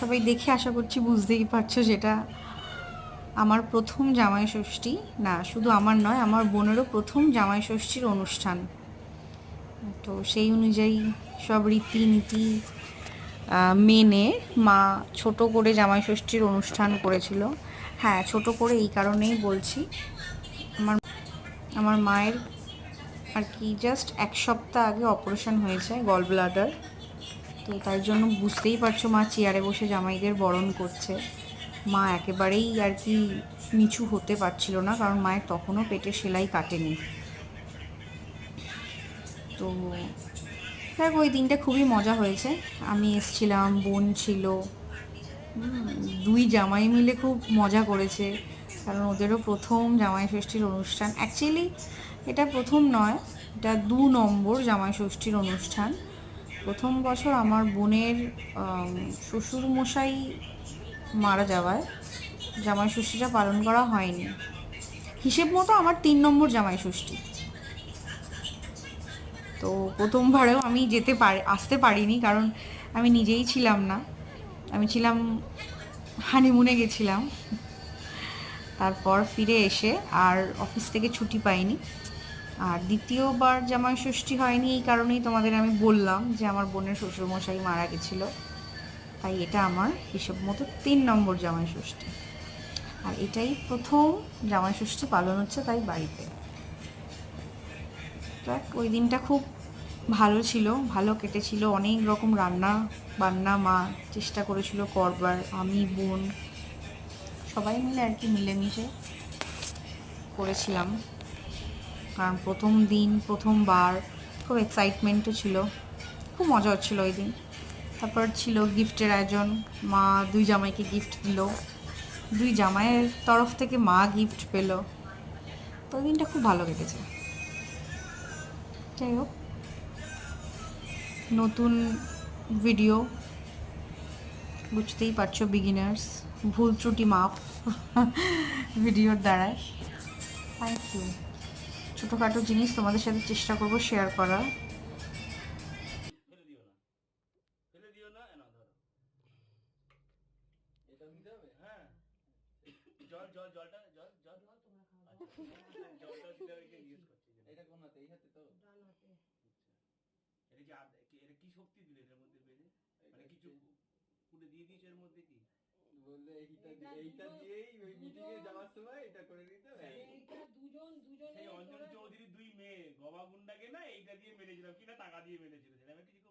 সবাই দেখে আশা করছি বুঝতেই পারছো যেটা আমার প্রথম জামাই ষষ্ঠী। না, শুধু আমার নয়, আমার বোনেরও প্রথম জামাই ষষ্ঠীর অনুষ্ঠান। তো সেই অনুযায়ী সব রীতিনীতি মেনে মা ছোট করে জামাই ষষ্ঠীর অনুষ্ঠান করেছিল। হ্যাঁ, ছোট করে এই কারণেই বলছি, আমার আমার মায়ের আর কি জাস্ট 1 সপ্তাহ আগে অপারেশন হয়েছে গল ব্লাডার। তো তাই জন্য বুঝতেই পারছো মা চেয়ারে বসে জামাইদের বরণ করছে। মা একেবারেই আর কি নিচু হতে পারছিল না, কারণ মায়ের তখনও পেটে সেলাই কাটেনি। তো দেখ, ওই দিনটা খুবই মজা হয়েছে। আমি এসছিলাম, বোন ছিল, দুই জামাই মিলে খুব মজা করেছে, কারণ ওদেরও প্রথম জামাই ষষ্ঠীর অনুষ্ঠান। অ্যাকচুয়ালি এটা প্রথম নয়, এটা 2 নম্বর জামাই ষষ্ঠীর অনুষ্ঠান। প্রথম বছর আমার বোনের শ্বশুরমশাই মারা যাওয়ায় জামাই ষষ্ঠীটা পালন করা হয়নি। হিসেব মতো আমার 3 নম্বর জামাই ষষ্ঠী। তো প্রথমবারেও আমি আসতে পারিনি, কারণ আমি নিজেই ছিলাম না, আমি ছিলাম হানিমুনে গেছিলাম। তারপর ফিরে এসে আর অফিস থেকে ছুটি পাইনি। আর দ্বিতীয়বার জামাই ষষ্ঠী হয়নি এই কারণেই তোমাদের আমি বললাম যে আমার বোনের শ্বশুরমশাই মারা গেছিলো। তাই এটা আমার হিসেব মতো 3 নম্বর জামাই ষষ্ঠী। আর এটাই প্রথম জামাই ষষ্ঠী পালন হচ্ছে তাই বাড়িতে। দেখ, ওই দিনটা খুব ভালো ছিল, ভালো কেটেছিল। অনেক রকম রান্না বান্না মা চেষ্টা করেছিল করবার, আমি বোন সবাই মিলে আর কি মিলেমিশে করেছিলাম। কারণ প্রথম দিন, প্রথমবার, খুব এক্সাইটমেন্টও ছিল, খুব মজা হচ্ছিল ওই দিন। তারপর ছিল গিফটের আয়োজন, মা দুই জামাইকে গিফট দিল, দুই জামাইয়ের তরফ থেকে মা গিফট পেল। তো ওই দিনটা খুব ভালো কেটেছে। যাই হোক, নতুন ভিডিও, বুঝতেই পারছো বিগিনার্স, ভুল ত্রুটি মাফ ভিডিওর দ্বারায়। Thank you. ছোটোখাটো জিনিস তোমাদের সাথে চেষ্টা করবো শেয়ার করার। বললে এইটা দিয়েই ওই মিটিং এ যাওয়ার সময় এটা করে দিতে হবে। এইটা দুজন সেই অঞ্জলি চৌধুরীর 2 মেয়ে গবা গুন্ডাকে না এইটা দিয়ে মেরেছিল, কিনা টাকা দিয়ে মেরেছিল, সেটা আমি কিছু